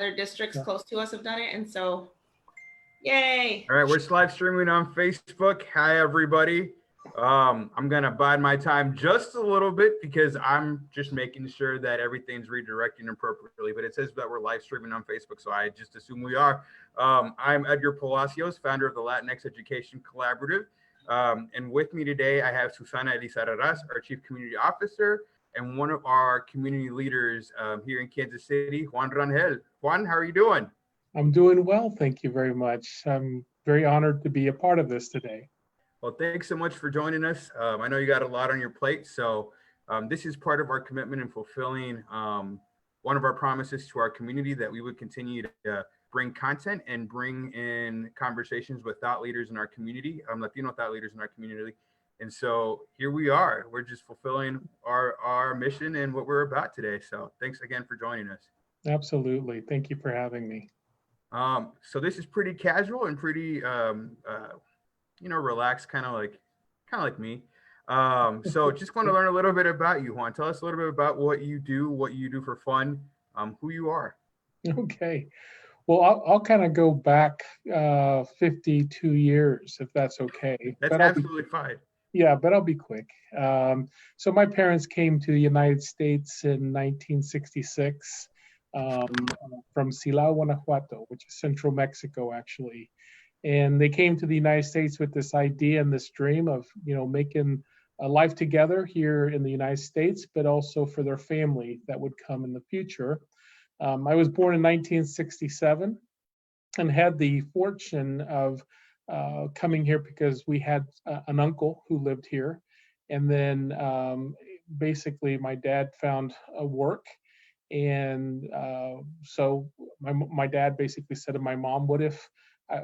other districts close to us have done it. And so, yay. All right, we're live streaming on Facebook. Hi, everybody. I'm going to bide my time just a little bit because I'm just making sure that everything's redirecting appropriately. But it says that we're live streaming on Facebook, so I just assume we are. I'm Edgar Palacios, founder of the Latinx Education Collaborative. And with me today, I have Susana Elizarraz, our Chief Community Officer, and one of our community leaders here in Kansas City, Juan Rangel. Juan, how are you doing? I'm doing well, thank you very much. I'm very honored to be a part of this today. Well, thanks so much for joining us. I know you got a lot on your plate, so this is part of our commitment in fulfilling one of our promises to our community that we would continue to bring content and bring in conversations with thought leaders in our community, Latino thought leaders in our community. And so here we are. We're just fulfilling our mission and what we're about today. So thanks again for joining us. Absolutely. Thank you for having me. So this is pretty casual and pretty relaxed, kind of like me. So just want to learn a little bit about you, Juan. Tell us a little bit about what you do for fun, who you are. Okay. Well, I'll kind of go back 52 years, if that's okay. That's absolutely fine. Yeah, but I'll be quick. So my parents came to the United States in 1966 from Silao, Guanajuato, which is central Mexico, actually. And they came to the United States with this idea and this dream of, making a life together here in the United States, but also for their family that would come in the future. I was born in 1967 and had the fortune of coming here because we had an uncle who lived here. And then basically my dad found a work. And so my dad basically said to my mom, what if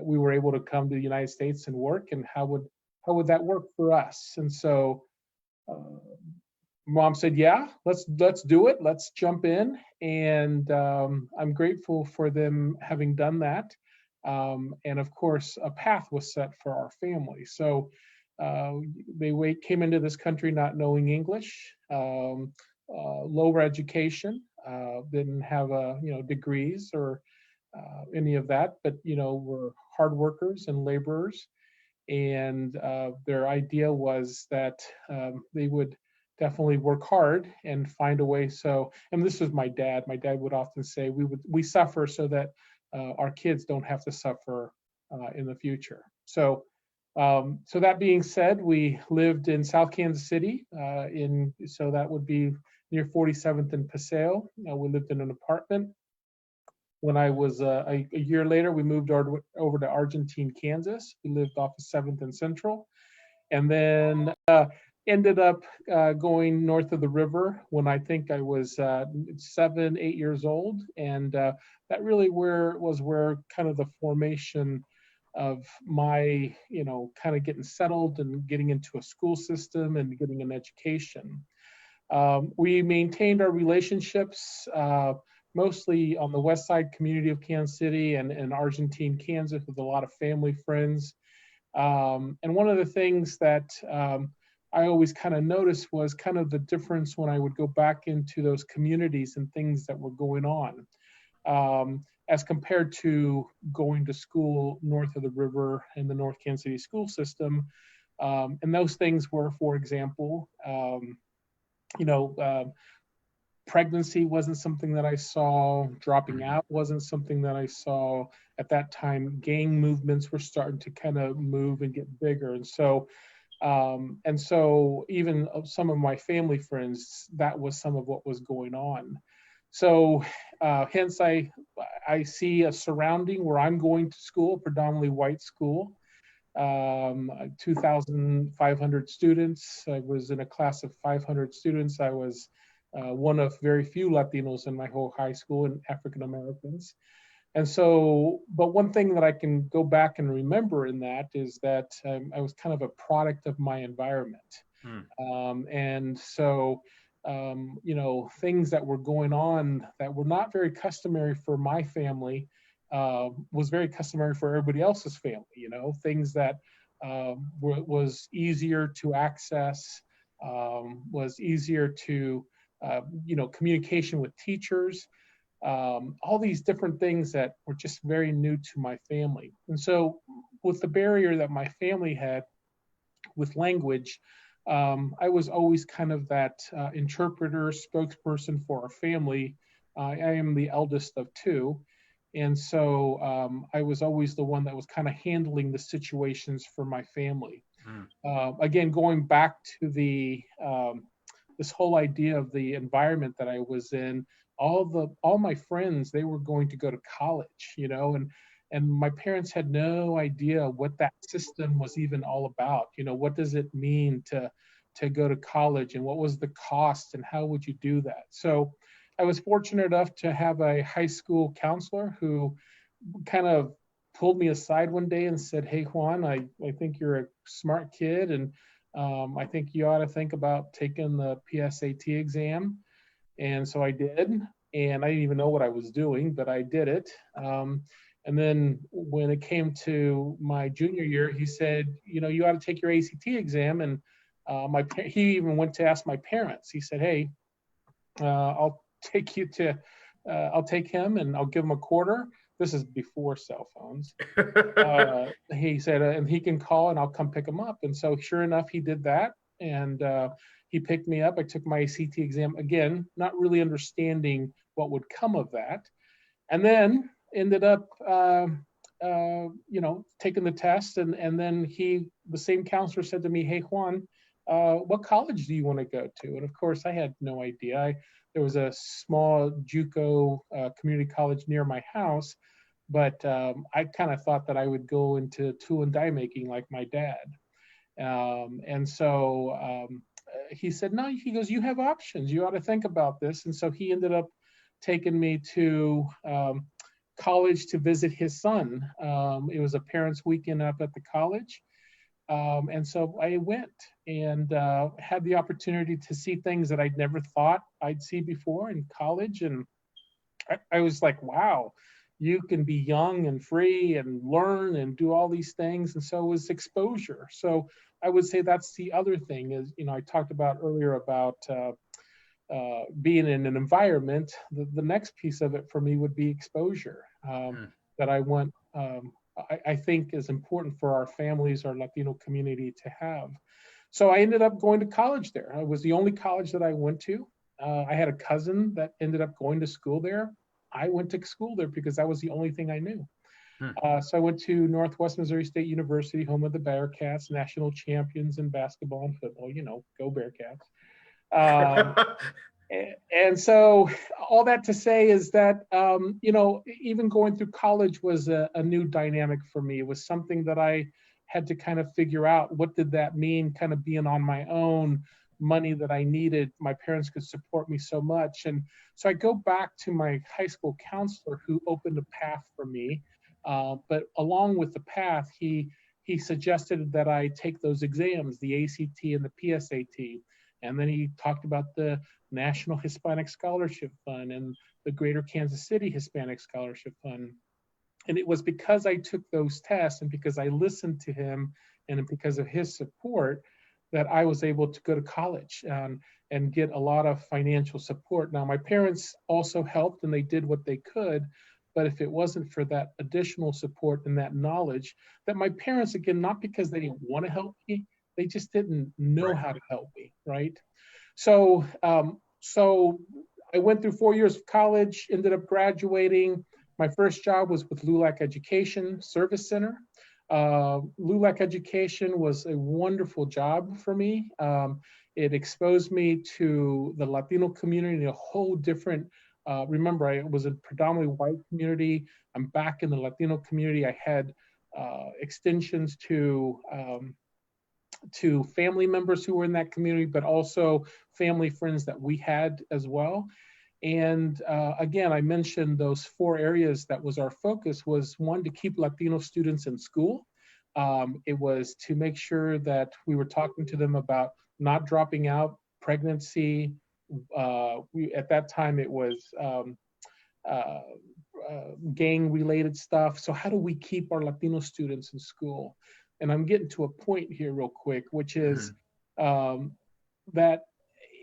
we were able to come to the United States and work, and how would that work for us? And so Mom said, yeah, let's do it. Let's jump in. And I'm grateful for them having done that. And of course, a path was set for our family. So they came into this country not knowing English, lower education, didn't have degrees or any of that, but were hard workers and laborers. And their idea was that they would definitely work hard and find a way. So, and this was my dad. My dad would often say, we suffer so that our kids don't have to suffer in the future. So that being said, we lived in South Kansas City, so that would be near 47th and Paseo. We lived in an apartment. When I was a year later, we moved over to Argentine, Kansas. We lived off of 7th and Central, and then ended up going north of the river when I think I was 7, 8 years old, and that really was where kind of the formation of my, kind of getting settled and getting into a school system and getting an education. We maintained our relationships mostly on the west side community of Kansas City and Argentine, Kansas, with a lot of family friends. And one of the things that I always kind of noticed was kind of the difference when I would go back into those communities and things that were going on, as compared to going to school north of the river in the North Kansas City school system. And those things were, for example, pregnancy wasn't something that I saw. Dropping out wasn't something that I saw. At that time, gang movements were starting to kind of move and get bigger. And so even some of my family friends, that was some of what was going on. So hence I see a surrounding where I'm going to school, predominantly white school, 2,500 students. I was in a class of 500 students. I was one of very few Latinos in my whole high school and African Americans. And so, but one thing that I can go back and remember in that is that I was kind of a product of my environment. And so, things that were going on that were not very customary for my family was very customary for everybody else's family, things that was easier to access, was easier to, communication with teachers. all these different things that were just very new to my family. And so with the barrier that my family had with language, I was always kind of that interpreter, spokesperson for our family. I am the eldest of two. And so I was always the one that was kind of handling the situations for my family. Again, going back to the this whole idea of the environment that I was in, all my friends, they were going to go to college, you know, and my parents had no idea what that system was even all about. You know, what does it mean to go to college, and what was the cost, and how would you do that? So I was fortunate enough to have a high school counselor who kind of pulled me aside one day and said, "Hey, Juan, I think you're a smart kid, and I think you ought to think about taking the PSAT exam." And so I did, and I didn't even know what I was doing, but I did it. And then when it came to my junior year, he said, "You know, you ought to take your ACT exam." And he even went to ask my parents. He said, "Hey, I'll take him and I'll give him a quarter." This is before cell phones. He said, and he can call and I'll come pick him up. And so sure enough, he did that. And he picked me up. I took my ACT exam again, not really understanding what would come of that. And then ended up, you know, taking the test. And then the same counselor said to me, "Hey, Juan, what college do you want to go to?" And of course, I had no idea. There was a small JUCO community college near my house, but I kind of thought that I would go into tool and die making like my dad. And so he said, "No," he goes, "you have options. You ought to think about this." And so he ended up taking me to college to visit his son. It was a parents' weekend up at the college. And so I went and had the opportunity to see things that I'd never thought I'd see before in college. And I was like, wow, you can be young and free and learn and do all these things. And so it was exposure. So I would say that's the other thing is, you know, I talked about earlier about being in an environment. The next piece of it for me would be exposure that I want. I think is important for our families, our Latino community to have. So I ended up going to college there. It was the only college that I went to. I had a cousin that ended up going to school there. I went to school there because that was the only thing I knew. So I went to Northwest Missouri State University, home of the Bearcats, national champions in basketball and football, you know, go Bearcats. And so all that to say is that, you know, even going through college was a new dynamic for me. It was something that I had to kind of figure out. What did that mean, kind of being on my own, money that I needed? My parents could support me so much. And so I go back to my high school counselor who opened a path for me. But along with the path, he suggested that I take those exams, the ACT and the PSAT. And then he talked about the National Hispanic Scholarship Fund and the Greater Kansas City Hispanic Scholarship Fund. And it was because I took those tests and because I listened to him and because of his support that I was able to go to college and get a lot of financial support. Now, my parents also helped and they did what they could. But if it wasn't for that additional support and that knowledge that my parents, again, not because they didn't want to help me, they just didn't know how to help me, right? So, so I went through 4 years of college, ended up graduating. My first job was with LEC Education Service Center. LEC Education was a wonderful job for me. It exposed me to the Latino community in a whole different, remember, I was a predominantly white community. I'm back in the Latino community. I had extensions to family members who were in that community, but also family friends that we had as well. And again, I mentioned those 4 areas that was our focus was one, to keep Latino students in school. It was to make sure that we were talking to them about not dropping out, pregnancy. At that time, it was gang-related stuff. So how do we keep our Latino students in school? And I'm getting to a point here real quick, which is that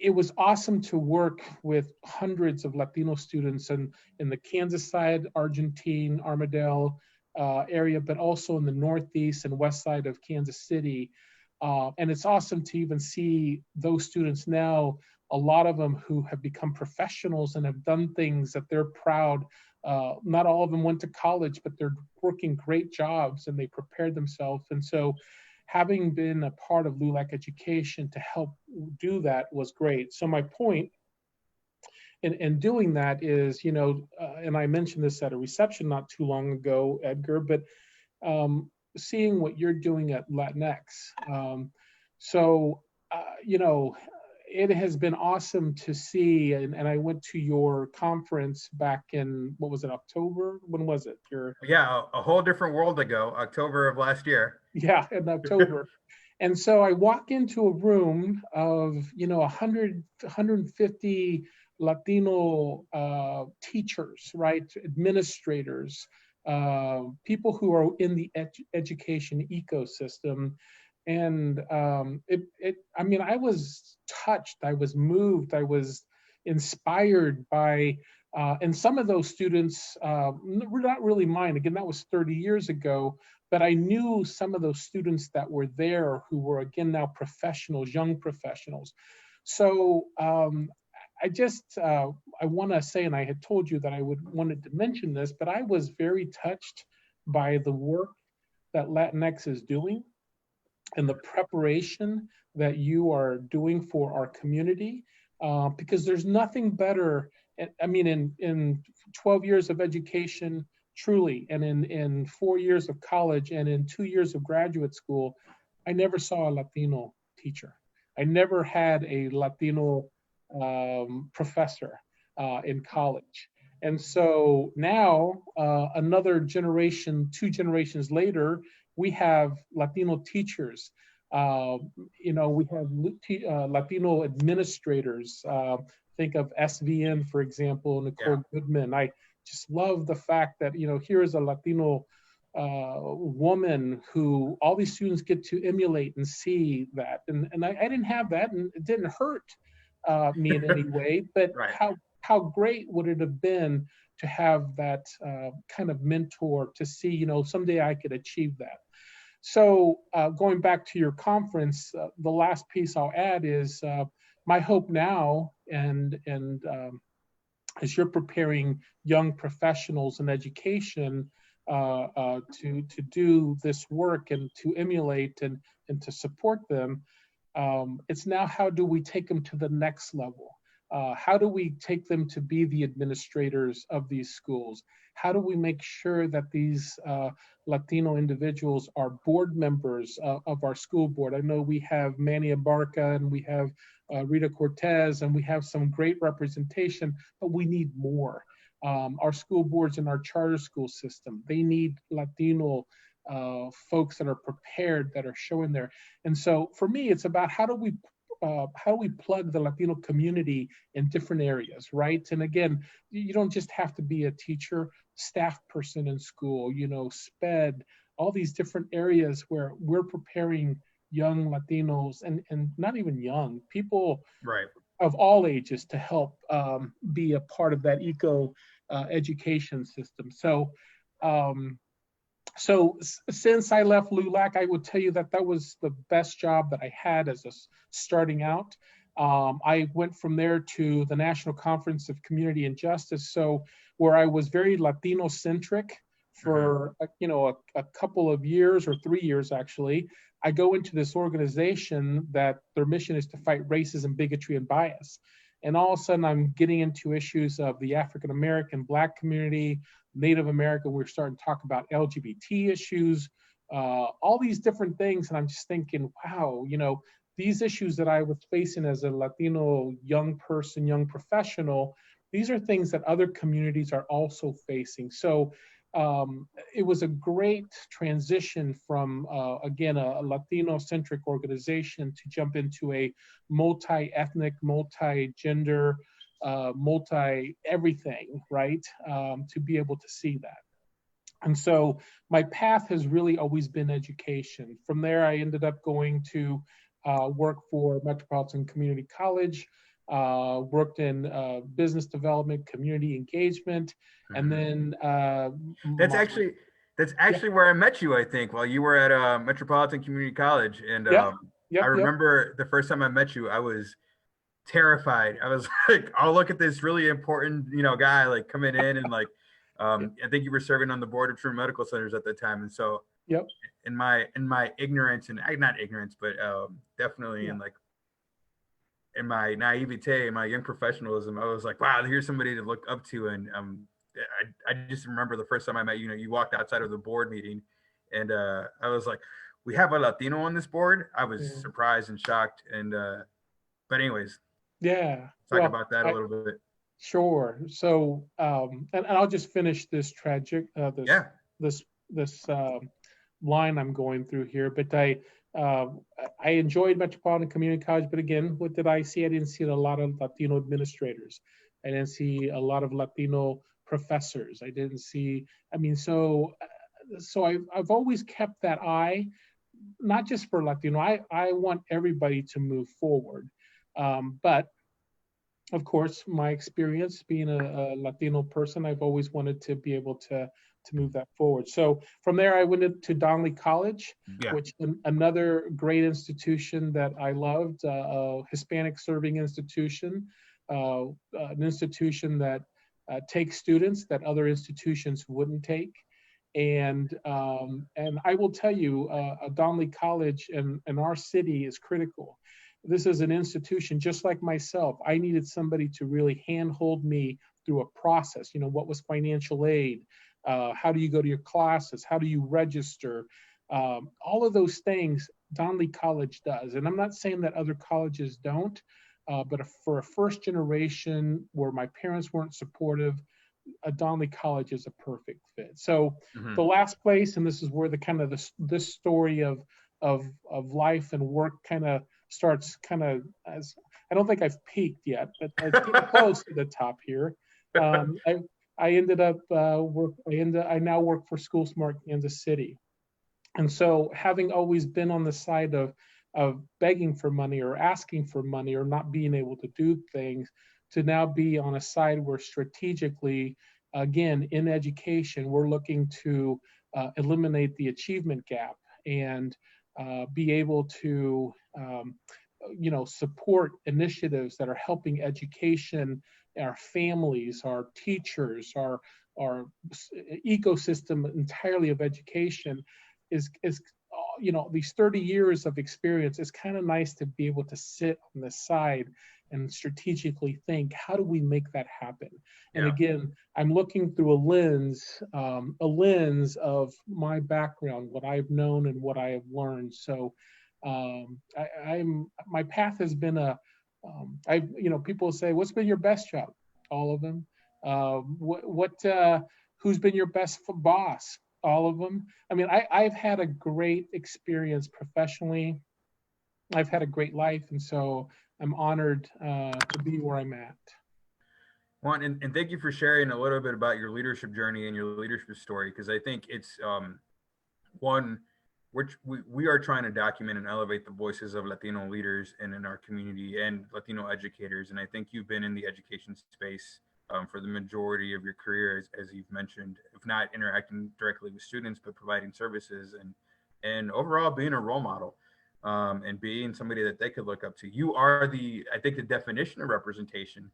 it was awesome to work with hundreds of Latino students in the Kansas side, Argentine, Armadale area, but also in the Northeast and West side of Kansas City. And it's awesome to even see those students now, a lot of them who have become professionals and have done things that they're proud. Not all of them went to college, but they're working great jobs and they prepared themselves. And so having been a part of LULAC education to help do that was great. So my point in doing that is, and I mentioned this at a reception not too long ago, Edgar, but seeing what you're doing at Latinx. It has been awesome to see, and I went to your conference back in, what was it, October? When was it? Yeah, a whole different world ago, October of last year. Yeah, in October. And so I walk into a room of, 100, 150 Latino teachers, right? Administrators, people who are in the education ecosystem. And I was touched, I was moved, I was inspired by, and some of those students were not really mine. Again, that was 30 years ago, but I knew some of those students that were there who were, again, now professionals, young professionals. So I want to say, and I had told you that I wanted to mention this, but I was very touched by the work that Latinx is doing and the preparation that you are doing for our community, because there's nothing better. I mean, in 12 years of education, truly, and in 4 years of college and in 2 years of graduate school, I never saw a Latino teacher. I never had a Latino professor in college. And so now, another generation, 2 generations later, we have Latino teachers. We have Latino administrators. Think of SVN, for example, Nicole Goodman. I just love the fact that, here is a Latino woman who all these students get to emulate and see that. And I didn't have that, and it didn't hurt me in any way, but Right. how great would it have been to have that kind of mentor to see, someday I could achieve that. So going back to your conference, the last piece I'll add is my hope now, and as you're preparing young professionals in education to do this work and to emulate and to support them, it's now how do we take them to the next level? How do we take them to be the administrators of these schools? How do we make sure that these Latino individuals are board members of our school board? I know we have Manny Abarca and we have Rita Cortez, and we have some great representation, but we need more. Our school boards and our charter school system, they need Latino folks that are prepared, that are showing there. And so for me, it's about how do we plug the Latino community in different areas, right? And again, you don't just have to be a teacher, staff person in school, SPED, all these different areas where we're preparing young Latinos and not even young, people Right. of all ages to help be a part of that education system. So since I left LULAC, I would tell you that was the best job that I had as a starting out. I went from there to the National Conference of Community and Justice, so where I was very Latino centric for a couple of years, or 3 years actually. I go into this organization that their mission is to fight racism, bigotry, and bias. And all of a sudden, I'm getting into issues of the African American, Black community, Native American. We're starting to talk about LGBT issues, all these different things. And I'm just thinking, wow, these issues that I was facing as a Latino young person, young professional, these are things that other communities are also facing. So it was a great transition from, again, a Latino-centric organization to jump into a multi-ethnic, multi-gender, multi-everything, right? To be able to see that. And so my path has really always been education. From there, I ended up going to work for Metropolitan Community College. worked in business development, community engagement, and then That's my, actually yeah, where I met you, I think, while you were at Metropolitan Community College. And yep, I yep, yep. remember the first time I met you, I was terrified. I was like, I'll look at this really important, guy like coming in and like, I think you were serving on the board of True Medical Centers at the time. And so Yep. in my ignorance, and not ignorance, but definitely Yeah. in my naivete, my young professionalism, I was like, wow, here's somebody to look up to. And I just remember the first time I met you, you walked outside of the board meeting, and I was like, we have a Latino on this board. I was Yeah. surprised and shocked. And but anyways, Yeah. talk Well, about that a little bit. sure. So, and I'll just finish this Yeah. this line I'm going through here. But uh, I enjoyed Metropolitan Community College, but again, what did I see? I didn't see a lot of Latino administrators. I didn't see a lot of Latino professors. I didn't see. I mean, so I've always kept that eye, not just for Latino. I want everybody to move forward, but of course, my experience being a Latino person, I've always wanted to be able to move that forward. So from there, I went to Donley College, Yeah. which another great institution that I loved, a Hispanic serving institution, an institution that takes students that other institutions wouldn't take. And I will tell you, a Donley College in our city is critical. This is an institution just like myself. I needed somebody to really handhold me through a process. What was financial aid? How do you go to your classes? How do you register? All of those things Donley College does. And I'm not saying that other colleges don't, but for a first generation where my parents weren't supportive, a Donley College is a perfect fit. So the last place, and this is where the kind of this story of life and work kind of starts as I don't think I've peaked yet, but it's getting close to the top here. I ended up I now work for School Smart Kansas City, and so having always been on the side of begging for money or asking for money or not being able to do things, to now be on a side where strategically, again, in education, we're looking to eliminate the achievement gap and be able to support initiatives that are helping education, our families, our teachers, our ecosystem entirely of education is these 30 years of experience. It's kind of nice to be able to sit on the side and strategically think, how do we make that happen? And again, I'm looking through a lens of my background, what I've known and what I have learned. So my path has been people say, what's been your best job? All of them. Who's been your best boss? All of them. I mean, I've had a great experience professionally. I've had a great life. And so I'm honored to be where I'm at. Juan, and thank you for sharing a little bit about your leadership journey and your leadership story, because I think it's one which we are trying to document and elevate the voices of Latino leaders and in our community and Latino educators. And I think you've been in the education space for the majority of your career, as you've mentioned, if not interacting directly with students, but providing services and overall being a role model and being somebody that they could look up to. You are I think the definition of representation,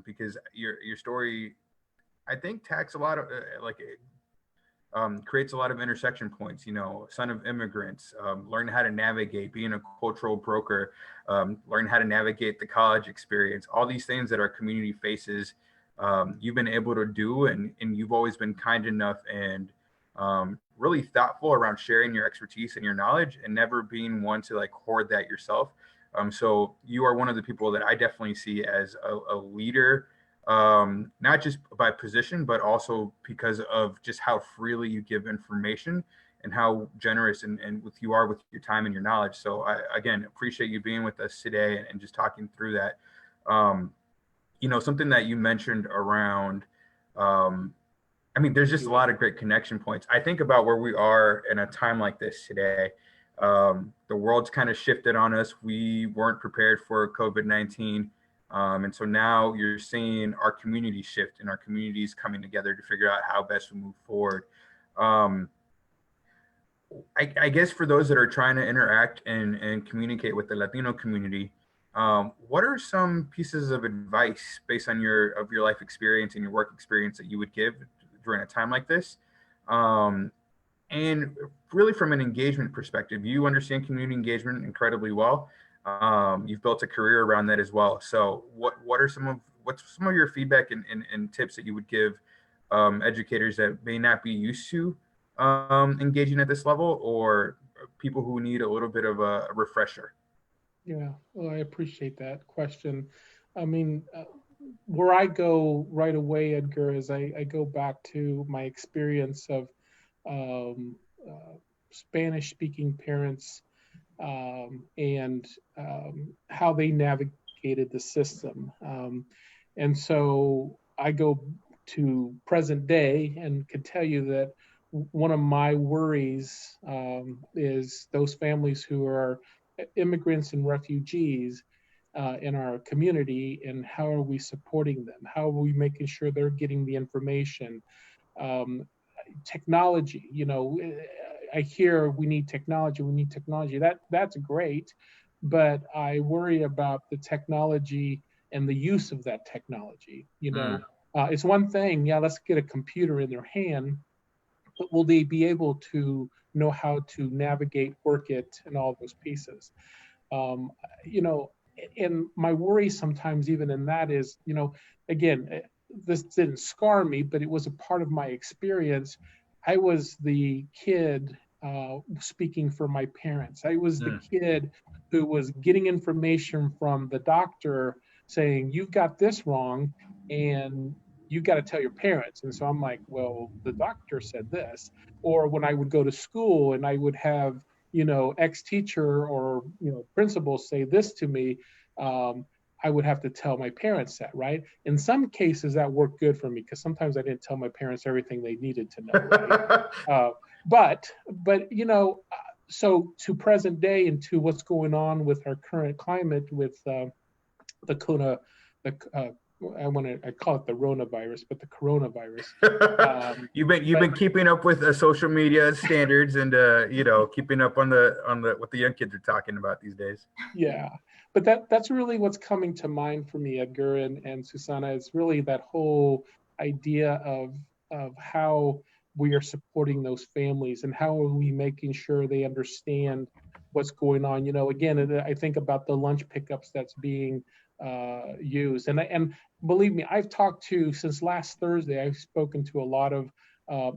because your story, I think, tacks a lot of creates a lot of intersection points. Son of immigrants, learn how to navigate being a cultural broker, learn how to navigate the college experience, all these things that our community faces. You've been able to do, and you've always been kind enough and really thoughtful around sharing your expertise and your knowledge and never being one to hoard that yourself. So you are one of the people that I definitely see as a leader, not just by position, but also because of just how freely you give information and how generous and with you are with your time and your knowledge. So I, again, appreciate you being with us today and just talking through that. Something that you mentioned around, there's just a lot of great connection points. I think about where we are in a time like this today. The world's kind of shifted on us. We weren't prepared for COVID-19. And so now you're seeing our community shift and our communities coming together to figure out how best to move forward. I guess for those that are trying to interact and communicate with the Latino community, what are some pieces of advice based on your life experience and your work experience that you would give during a time like this? And really from an engagement perspective, you understand community engagement incredibly well. You've built a career around that as well. So what's some of your feedback and tips that you would give educators that may not be used to engaging at this level, or people who need a little bit of a refresher? Yeah, well, I appreciate that question. I mean, where I go right away, Edgar, is I go back to my experience of um, Spanish-speaking parents, and how they navigated the system. And so I go to present day and can tell you that one of my worries is those families who are immigrants and refugees in our community, and how are we supporting them? How are we making sure they're getting the information? Um, Technology, I hear we need technology. That's great, but I worry about the technology and the use of that technology. It's one thing, yeah, let's get a computer in their hand, but will they be able to know how to navigate, work it, and all those pieces? um, you know, and my worry sometimes even in that is, again, this didn't scar me, but it was a part of my experience. I was the kid speaking for my parents. I was the kid who was getting information from the doctor saying, you've got this wrong, and you got to tell your parents. And so I'm like, well, the doctor said this. Or when I would go to school and I would have ex-teacher or principal say this to me, I would have to tell my parents that, right? In some cases that worked good for me, because sometimes I didn't tell my parents everything they needed to know, right? But so to present day and to what's going on with our current climate with the Kona, I call it the Ronavirus, but the coronavirus. You've been keeping up with social media standards and keeping up on the what the young kids are talking about these days. Yeah, but that's really what's coming to mind for me, Edgar and Susanna. It's really that whole idea of how we are supporting those families and how are we making sure they understand what's going on. Again, I think about the lunch pickups that's being used, and believe me, I've talked to, since last Thursday, I've spoken to a lot of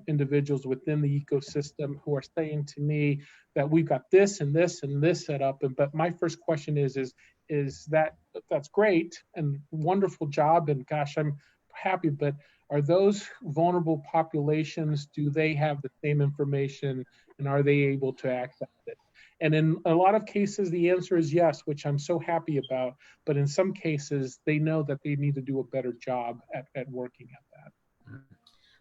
individuals within the ecosystem who are saying to me that we've got this and this and this set up. But my first question is that's great and wonderful job, and gosh, I'm happy, but are those vulnerable populations, do they have the same information, and are they able to access it? And in a lot of cases, the answer is yes, which I'm so happy about. But in some cases, they know that they need to do a better job at working at that.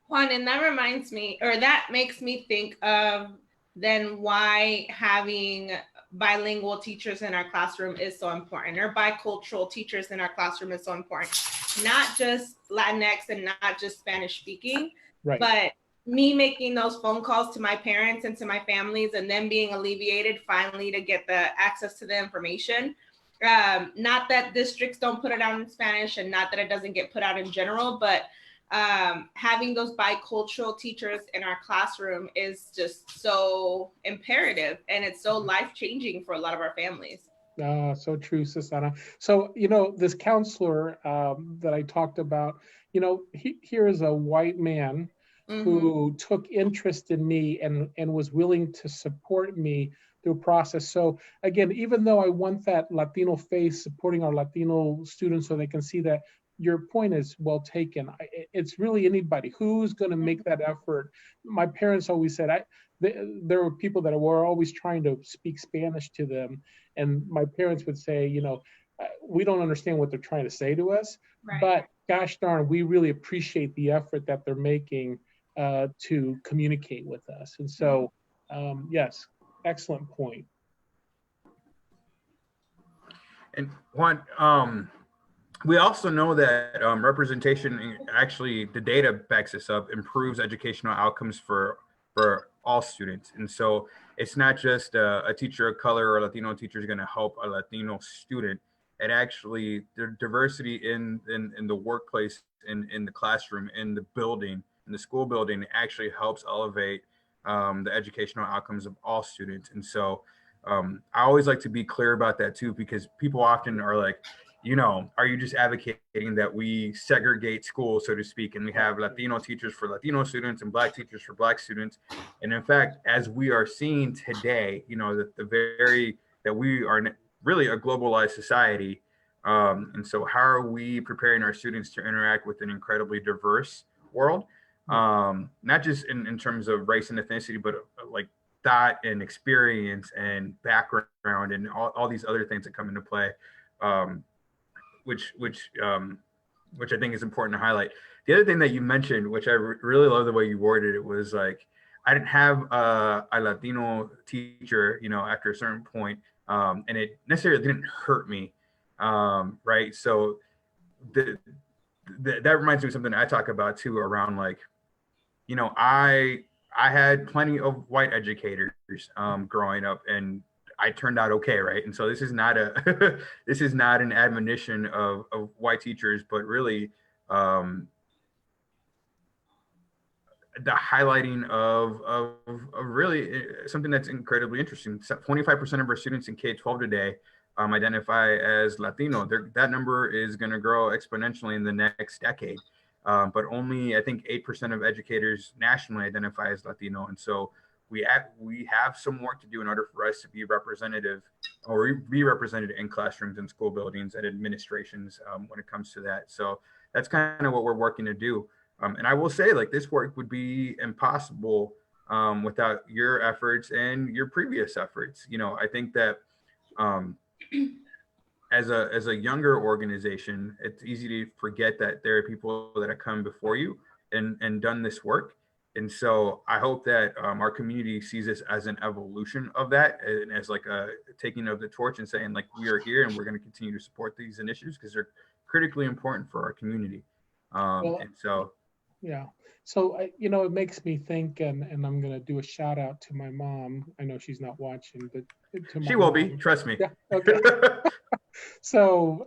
Juan, and that reminds me, or that makes me think of then why having bilingual teachers in our classroom is so important, or bicultural teachers in our classroom is so important. Not just Latinx and not just Spanish speaking, right. But me making those phone calls to my parents and to my families, and then being alleviated finally to get the access to the information. Not that districts don't put it out in Spanish, and not that it doesn't get put out in general, but having those bicultural teachers in our classroom is just so imperative, and it's so life-changing for a lot of our families. So true, Susanna. So, this counselor that I talked about, here is a white man who took interest in me and was willing to support me through a process. So again, even though I want that Latino face supporting our Latino students so they can see that, your point is well taken. It's really anybody who's going to make that effort. My parents always said, there were people that were always trying to speak Spanish to them. And my parents would say, we don't understand what they're trying to say to us, right, but gosh darn, we really appreciate the effort that they're making to communicate with us. And so, yes, excellent point. And Juan, we also know that representation, actually, the data backs this up, improves educational outcomes for all students. And so it's not just a teacher of color or a Latino teacher is going to help a Latino student. It actually, the diversity in the workplace, in the classroom, in the building, in the school building, actually helps elevate the educational outcomes of all students. And so I always like to be clear about that too, because people often are like, are you just advocating that we segregate schools, so to speak, and we have Latino teachers for Latino students and Black teachers for Black students? And in fact, as we are seeing today, that we are really a globalized society. And so how are we preparing our students to interact with an incredibly diverse world? Not just in terms of race and ethnicity, but like thought and experience and background and all these other things that come into play. Which I think is important to highlight. The other thing that you mentioned, which I really love the way you worded it, was like, I didn't have a Latino teacher, after a certain point, and it necessarily didn't hurt me, right? So that reminds me of something I talk about too, around like, I had plenty of white educators growing up, and I turned out okay, right? And so this is not this is not an admonition of white teachers, but really the highlighting of really something that's incredibly interesting. 25% of our students in K-12 today identify as Latino. That number is going to grow exponentially in the next decade. But only, I think, 8% of educators nationally identify as Latino. And so we have some work to do in order for us to be representative, or be represented in classrooms and school buildings and administrations when it comes to that. So that's kind of what we're working to do. And I will say, like, this work would be impossible without your efforts and your previous efforts. I think that as a younger organization, it's easy to forget that there are people that have come before you and done this work. And so I hope that our community sees this as an evolution of that, and as like a taking of the torch and saying, like, we are here and we're going to continue to support these initiatives because they're critically important for our community. Well, And so, yeah. So, it makes me think, and I'm going to do a shout out to my mom. I know she's not watching, but to my she will mom. be, trust me. Yeah. Okay. So,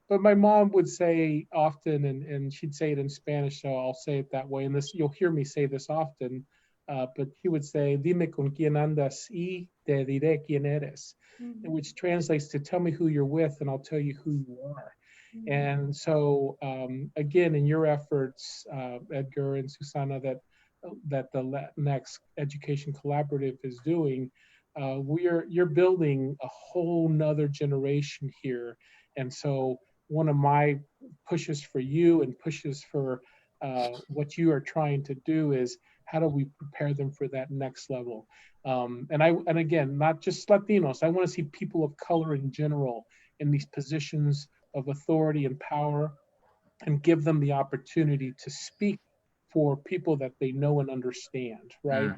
but my mom would say often, and she'd say it in Spanish, so I'll say it that way. And this, you'll hear me say this often, but she would say, "Dime con quién andas y te diré quién eres," which translates to "Tell me who you're with, and I'll tell you who you are." And so, again, in your efforts, Edgar and Susana, that the Latinx Education Collaborative is doing, you're building a whole nother generation here. And so one of my pushes for you and pushes for what you are trying to do is, how do we prepare them for that next level? And again, not just Latinos, I want to see people of color in general in these positions of authority and power, and give them the opportunity to speak for people that they know and understand, right?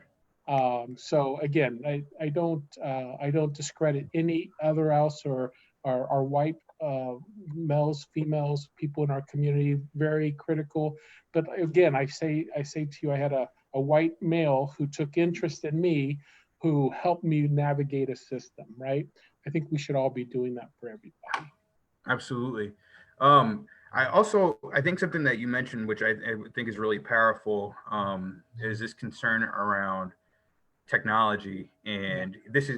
So again, I don't discredit any other else, or our white males, females, people in our community, very critical. But again, I say to you, I had a white male who took interest in me, who helped me navigate a system, right? I think we should all be doing that for everybody. Absolutely. I think something that you mentioned, which I think is really powerful, is this concern around technology. And this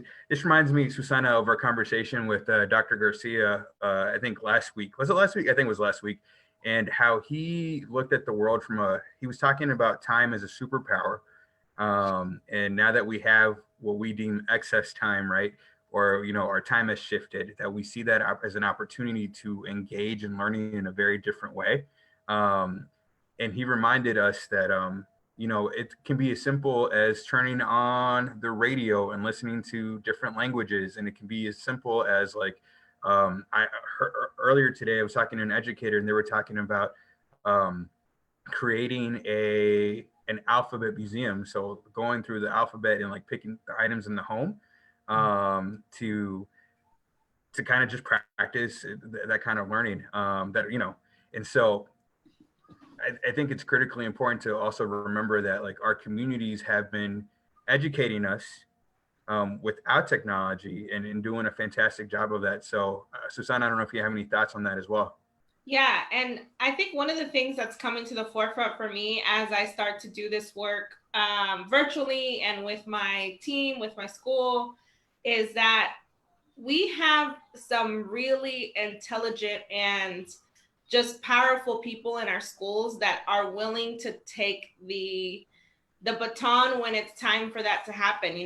reminds me, Susana, of our conversation with Dr. Garcia, I think last week. Was it last week? I think it was last week. And how he looked at the world he was talking about time as a superpower. And now that we have what we deem excess time, right? Or, our time has shifted, that we see that as an opportunity to engage in learning in a very different way. And he reminded us that, it can be as simple as turning on the radio and listening to different languages. And it can be as simple as like, earlier today, I was talking to an educator, and they were talking about creating an alphabet museum. So going through the alphabet and like picking the items in the home to kind of just practice that kind of learning, that, and so I think it's critically important to also remember that like our communities have been educating us without technology and doing a fantastic job of that. So Susanna, I don't know if you have any thoughts on that as well. Yeah, and I think one of the things that's coming to the forefront for me as I start to do this work virtually and with my team, with my school, is that we have some really intelligent and just powerful people in our schools that are willing to take the baton when it's time for that to happen,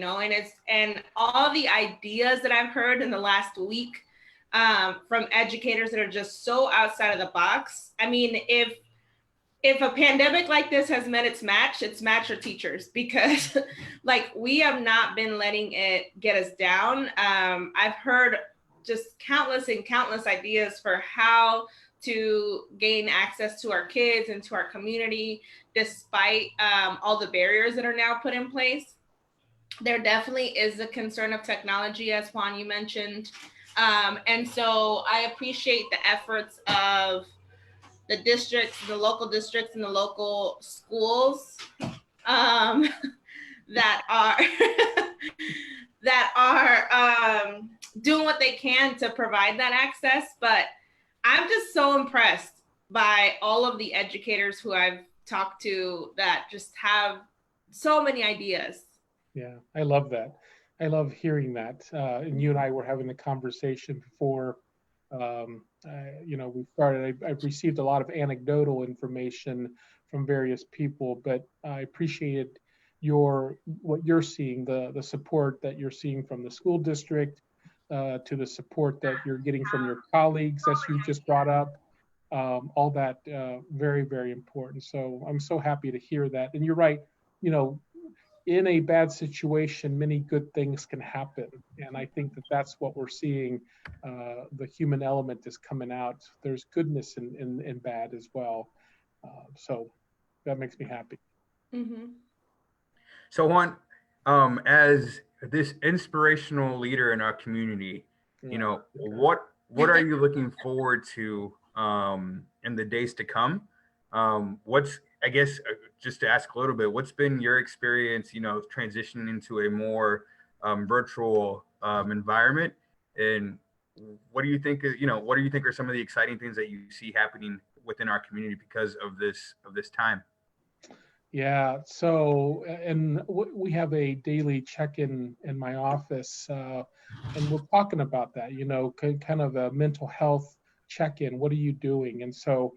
and all the ideas that I've heard in the last week from educators that are just so outside of the box. I mean, if a pandemic like this has met its match are teachers, because like we have not been letting it get us down. I've heard just countless and countless ideas for how to gain access to our kids and to our community, despite all the barriers that are now put in place. There definitely is a concern of technology, as Juan, you mentioned. And so I appreciate the efforts of the districts, the local districts, and the local schools that are that are doing what they can to provide that access. But I'm just so impressed by all of the educators who I've talked to that just have so many ideas. Yeah, I love that. I love hearing that. And you and I were having the conversation before, we started. I've received a lot of anecdotal information from various people, but I appreciated what you're seeing, the support that you're seeing from the school district, to the support that you're getting from your colleagues, as you just brought up. All that very, very important. So I'm so happy to hear that. And you're right. In a bad situation, many good things can happen. And I think that that's what we're seeing. The human element is coming out. There's goodness in bad as well. So that makes me happy. Mm-hmm. So Juan, as this inspirational leader in our community, what are you looking forward to in the days to come? What's, I guess, just to ask a little bit, what's been your experience, transitioning into a more virtual environment, and what do you think are some of the exciting things that you see happening within our community because of this time? Yeah. So, and we have a daily check-in in my office, and we're talking about that. Kind of a mental health check-in. What are you doing? And so,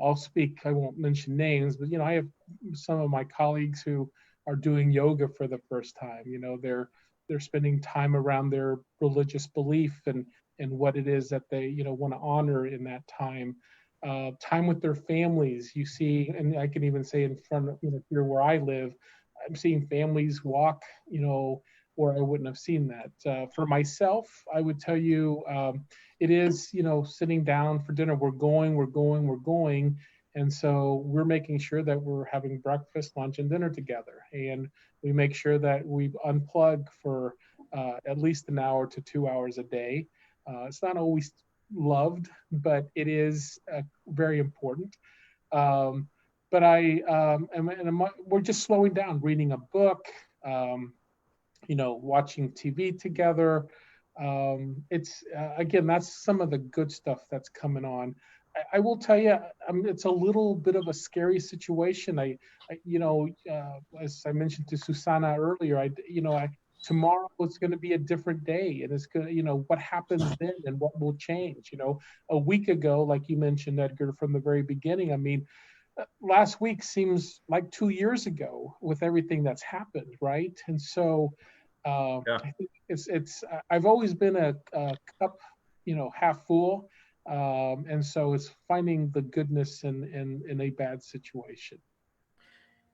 I'll speak. I won't mention names, but I have some of my colleagues who are doing yoga for the first time. They're spending time around their religious belief and what it is that they want to honor in that time. Time with their families. You see, and I can even say in front of here where I live, I'm seeing families walk, where I wouldn't have seen that. For myself, I would tell you, it is, sitting down for dinner. We're going. And so we're making sure that we're having breakfast, lunch, and dinner together. And we make sure that we unplug for at least an hour to 2 hours a day. It's not always loved, but it is very important. But we're just slowing down, reading a book, watching TV together. It's again, that's some of the good stuff that's coming on. I will tell you, it's a little bit of a scary situation. As I mentioned to Susanna earlier, tomorrow is going to be a different day, and it's going to, what happens then and what will change. A week ago, like you mentioned, Edgar, from the very beginning, I mean, last week seems like 2 years ago with everything that's happened, right? And so I think I've always been a cup, half full. And so it's finding the goodness in a bad situation.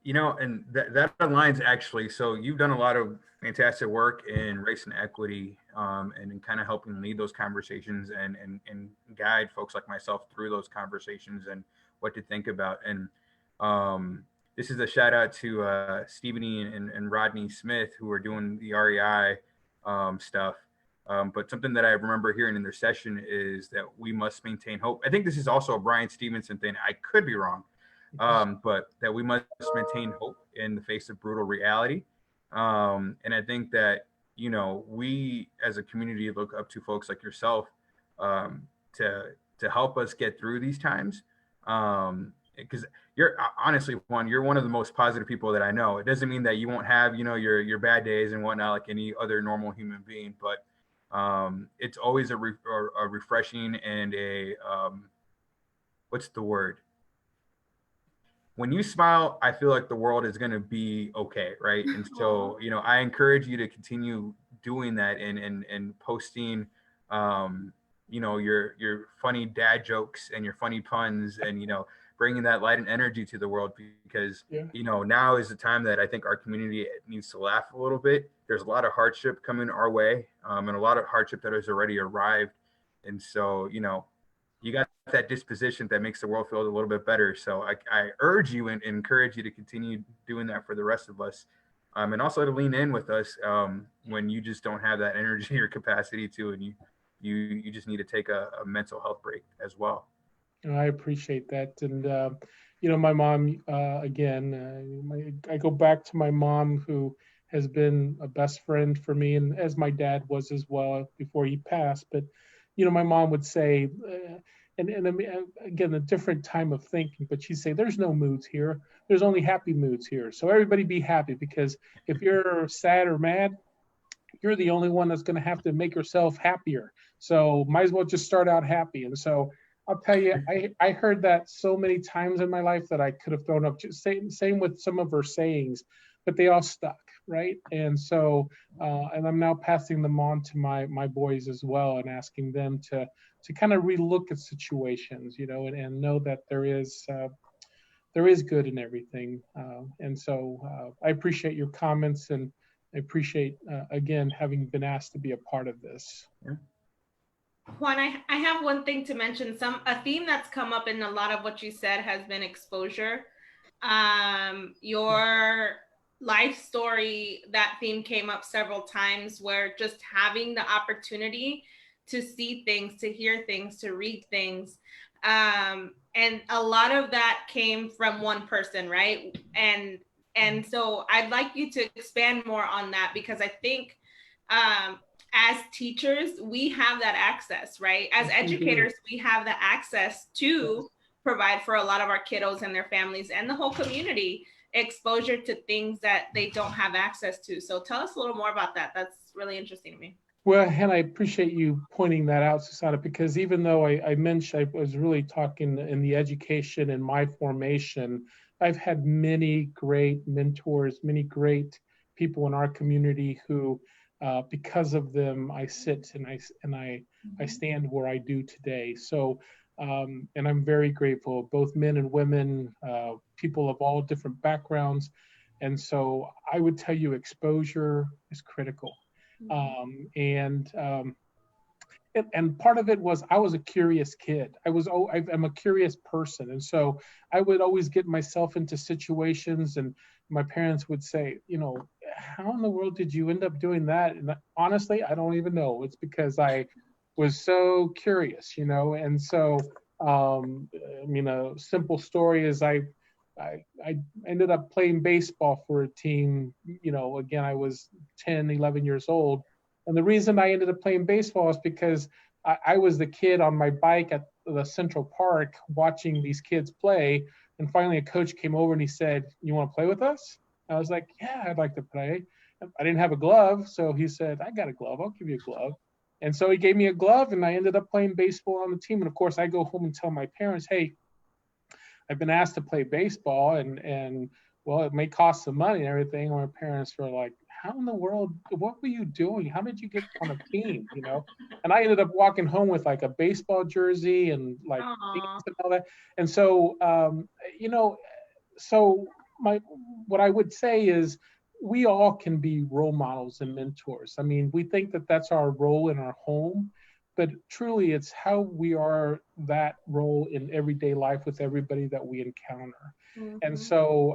And that aligns actually. So you've done a lot of fantastic work in race and equity, and in kind of helping lead those conversations and guide folks like myself through those conversations and what to think about. And this is a shout out to Stephanie and Rodney Smith, who are doing the REI stuff. But something that I remember hearing in their session is that we must maintain hope. I think this is also a Brian Stevenson thing. I could be wrong, but that we must maintain hope in the face of brutal reality. And I think that, you know, we as a community look up to folks like yourself to help us get through these times. Because you're honestly, Juan, you're one of the most positive people that I know. It doesn't mean that you won't have, you know, your bad days and whatnot, like any other normal human being, but it's always a refreshing and what's the word? When you smile, I feel like the world is going to be okay, right? And so, you know, I encourage you to continue doing that and posting, you know, your funny dad jokes and your funny puns, and, you know, bringing that light and energy to the world, because, you know, now is the time that I think our community needs to laugh a little bit. There's a lot of hardship coming our way, and a lot of hardship that has already arrived. And so, you know, you got that disposition that makes the world feel a little bit better. So I urge you and encourage you to continue doing that for the rest of us, and also to lean in with us when you just don't have that energy or capacity to, and you just need to take a mental health break as well. I appreciate that. And, you know, my mom, again, I go back to my mom, who has been a best friend for me, and as my dad was as well before he passed. But, you know, my mom would say, and I mean, again, a different time of thinking, but she'd say, there's no moods here. There's only happy moods here. So everybody be happy, because if you're sad or mad, you're the only one that's going to have to make yourself happier. So might as well just start out happy. And so I'll tell you, I heard that so many times in my life that I could have thrown up. Same with some of her sayings, but they all stuck, right? And so, and I'm now passing them on to my boys as well, and asking them to kind of relook at situations, you know, and know that there is good in everything. And so I appreciate your comments, and I appreciate, again, having been asked to be a part of this. Yeah. Juan, I have one thing to mention. A theme that's come up in a lot of what you said has been exposure. Your life story, that theme came up several times, where just having the opportunity to see things, to hear things, to read things. And a lot of that came from one person, right? And so I'd like you to expand more on that, because I think as teachers, we have that access, right? As educators, we have the access to provide for a lot of our kiddos and their families and the whole community exposure to things that they don't have access to. So tell us a little more about that. That's really interesting to me. Well, and I appreciate you pointing that out, Susana, because even though I mentioned, I was really talking in the education and my formation, I've had many great mentors, many great people in our community who, because of them, I sit and I stand where I do today. So, and I'm very grateful, both men and women, people of all different backgrounds. And so I would tell you, exposure is critical. And part of it was, I was a curious kid. I'm a curious person. And so I would always get myself into situations, and my parents would say, you know, how in the world did you end up doing that? And honestly, I don't even know. It's because I was so curious, you know? And so, I mean, a simple story is I ended up playing baseball for a team. You know, again, I was 10, 11 years old. And the reason I ended up playing baseball is because I was the kid on my bike at the Central Park watching these kids play. And finally a coach came over and he said, "You want to play with us?" I was like, "Yeah, I'd like to play." I didn't have a glove. So he said, "I got a glove. I'll give you a glove." And so he gave me a glove, and I ended up playing baseball on the team. And of course, I go home and tell my parents, "Hey, I've been asked to play baseball, and well, it may cost some money and everything." And my parents were like, "How in the world, what were you doing? How did you get on a team?" You know? And I ended up walking home with like a baseball jersey and like and all that. And so, you know, so what I would say is, we all can be role models and mentors. I mean, we think that that's our role in our home, but truly it's how we are that role in everyday life with everybody that we encounter. Mm-hmm. And so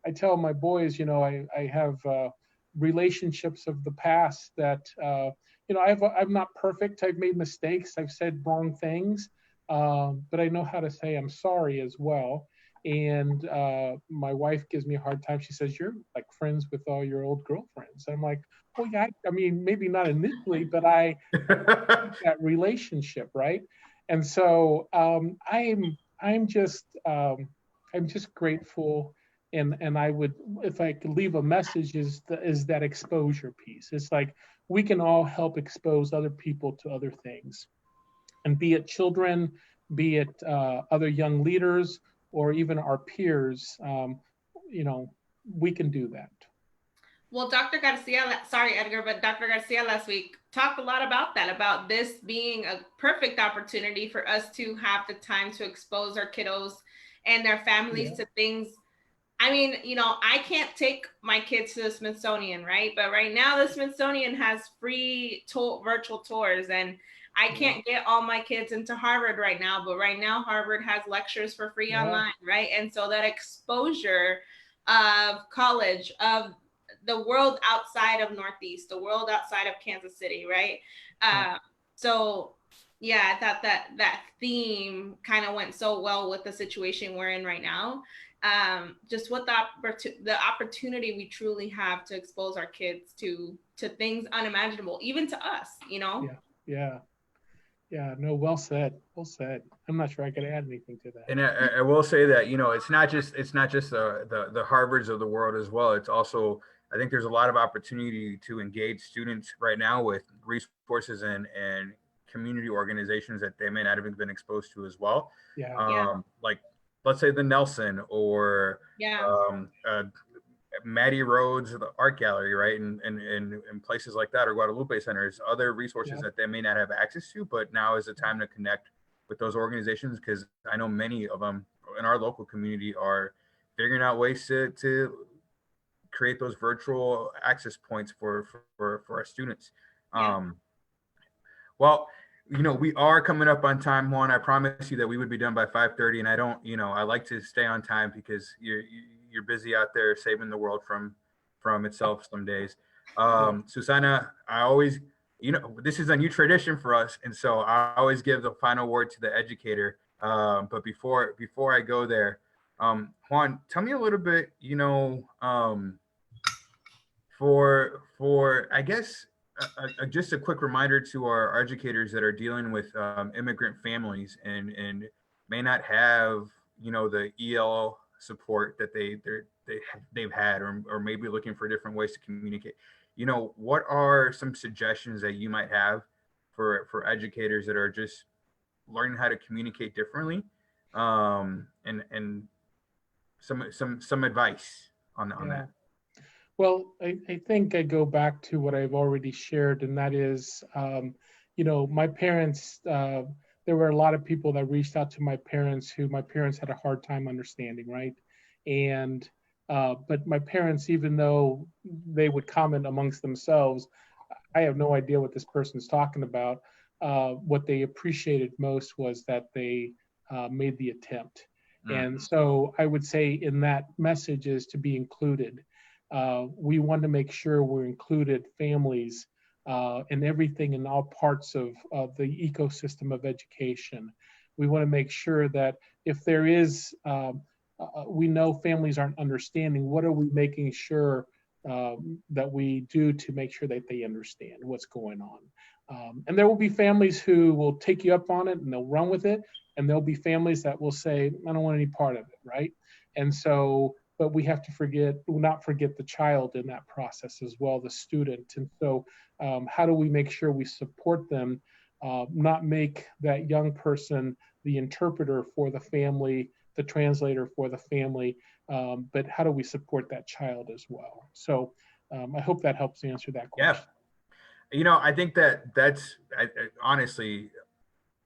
I tell my boys, you know, I have relationships of the past that, I'm not perfect. I've made mistakes. I've said wrong things, but I know how to say I'm sorry as well. And my wife gives me a hard time. She says, "You're like friends with all your old girlfriends." I'm like, "Well, yeah, I mean, maybe not initially, but I that relationship, right?" And so I'm just grateful, and I would, if I could leave a message, is that exposure piece. It's like we can all help expose other people to other things, and be it children, be it other young leaders, or even our peers. We can do that. Well, Dr. Garcia, sorry, Edgar, but Dr. Garcia last week talked a lot about that, about this being a perfect opportunity for us to have the time to expose our kiddos and their families to things. I mean, I can't take my kids to the Smithsonian, right? But right now, the Smithsonian has free virtual tours, and I can't get all my kids into Harvard right now. But right now, Harvard has lectures for free online, right? And so that exposure of college, of the world outside of Northeast, the world outside of Kansas City, right? So yeah, I thought that theme kind of went so well with the situation we're in right now. Just what the opportunity we truly have to expose our kids to things unimaginable, even to us, Yeah, no, well said. I'm not sure I could add anything to that. And I will say that, it's not just the Harvards of the world as well. It's also, I think there's a lot of opportunity to engage students right now with resources and community organizations that they may not have been exposed to as well. Like, let's say the Nelson or Maddie Rhodes, the art gallery, right? And places like that, or Guadalupe centers, other resources that they may not have access to, but now is the time to connect with those organizations, because I know many of them in our local community are figuring out ways to create those virtual access points for our students. Well, we are coming up on time, Juan. I promised you that we would be done by 5:30, and I don't, I like to stay on time because you're busy out there saving the world from itself some days. Susana, I always, this is a new tradition for us, and so I always give the final word to the educator. But before I go there, Juan, tell me a little bit, for I guess just a quick reminder to our educators that are dealing with immigrant families and may not have the EL support that they've had, or maybe looking for different ways to communicate. What are some suggestions that you might have for educators that are just learning how to communicate differently, and some advice on that? Well, I think I go back to what I've already shared, and that is, my parents, there were a lot of people that reached out to my parents who my parents had a hard time understanding, right? And, but my parents, even though they would comment amongst themselves, I have no idea what this person's talking about. What they appreciated most was that they made the attempt. And so I would say in that message is to be included. We want to make sure we're included families and everything in all parts of the ecosystem of education. We want to make sure that if there is, we know families aren't understanding, what are we making sure that we do to make sure that they understand what's going on? And there will be families who will take you up on it and they'll run with it. And there'll be families that will say, I don't want any part of it, right? And so, but we have to not forget the child in that process as well, the student. And so how do we make sure we support them, not make that young person the interpreter for the family, the translator for the family, but how do we support that child as well? So I hope that helps answer that question. Yeah. I think that's I honestly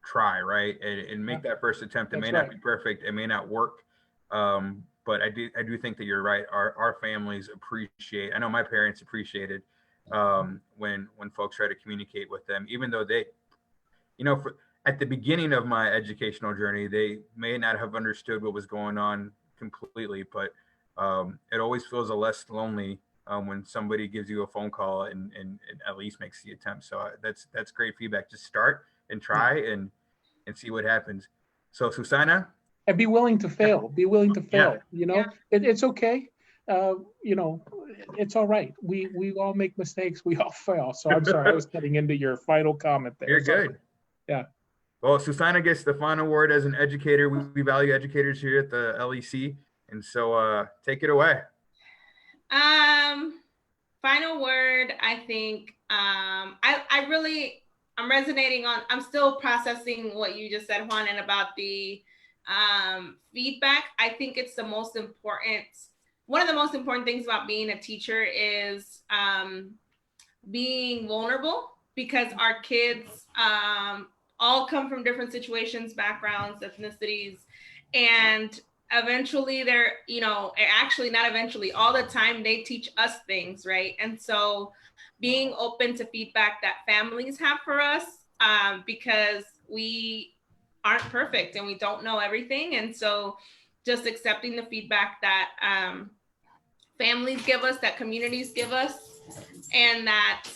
try, right? And make that first attempt. It may not be perfect. It may not work. But I do think that you're right. Our families appreciate, I know my parents appreciated when folks try to communicate with them, even though they, at the beginning of my educational journey, they may not have understood what was going on completely, but it always feels a less lonely when somebody gives you a phone call and at least makes the attempt. So that's great feedback. Just start and try and see what happens. So Susana, And be willing to fail. Be willing to fail. You know, it's okay. You know, it's all right. We all make mistakes. We all fail. So I'm sorry, I was cutting into your final comment there. You're Sorry. good. Yeah. Well, Susana gets the final word as an educator. We value educators here at the LEC, and so take it away. Final word. I think I'm resonating on. I'm still processing what you just said, Juan, and about the feedback. I think it's the most important. One of the most important things about being a teacher is being vulnerable, because our kids all come from different situations, backgrounds, ethnicities, and eventually they're, you know, actually not eventually, all the time they teach us things, right? And so being open to feedback that families have for us, because we aren't perfect and we don't know everything. And so just accepting the feedback that families give us, that communities give us, and that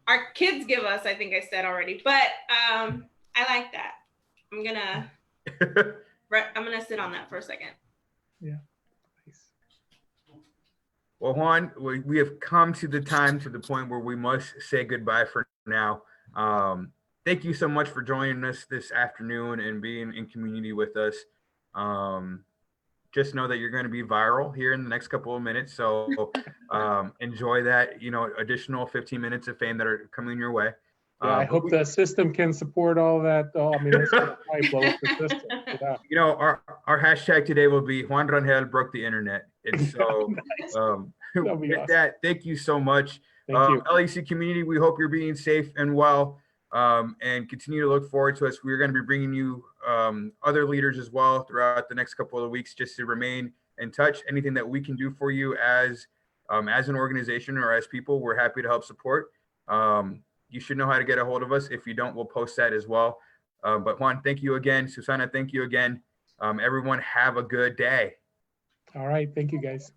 our kids give us, I think I said already, but I like that. I'm gonna sit on that for a second. Yeah. Nice. Well, Juan, we have come to the point where we must say goodbye for now. Thank you so much for joining us this afternoon and being in community with us. Just know that you're going to be viral here in the next couple of minutes. So enjoy that, you know, additional 15 minutes of fame that are coming your way. Yeah, I hope the system can support all that. Oh, I mean, that's gonna probably blow up the system. Yeah. You know, our hashtag today will be Juan Rangel broke the internet. And so Nice. with awesome. that, thank you so much. Thank you. LEC community, we hope you're being safe and well, and continue to look forward to us. We're going to be bringing you other leaders as well throughout the next couple of weeks, just to remain in touch. Anything that we can do for you as an organization or as people, we're happy to help support. You should know how to get a hold of us. If you don't, we'll post that as well. But Juan, thank you again. Susana, thank you again. Everyone have a good day. All right. Thank you, guys.